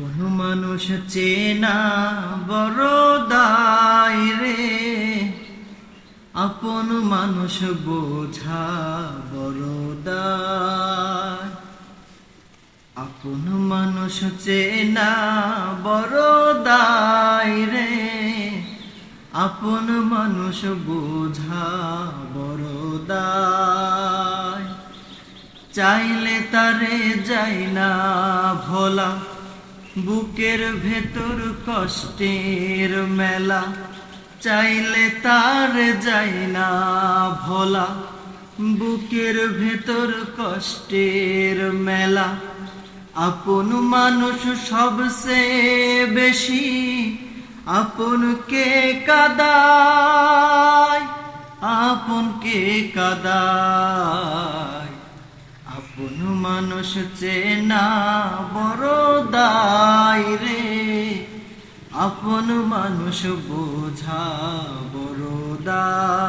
আপন মানুষ চেনা বড় দায় রে, আপন মানুষ বোঝা বড় দায়। আপন মানুষ চেনা বড় দায় রে, আপন মানুষ বোঝা বড় দায়। চাইলে তারে যাই না ভোলা, বুকের ভেতর কষ্টের মেলা। চাইলে তার যাই না ভোলা, বুকের ভেতর কষ্টের মেলা। আপন মানুষ সবচেয়ে বেশি আপনকে কাঁদায়, আপনকে কাঁদায়। আপন মানুষ চেনা বড় দায় রে, আপন মানুষ বোঝা বড় দায়।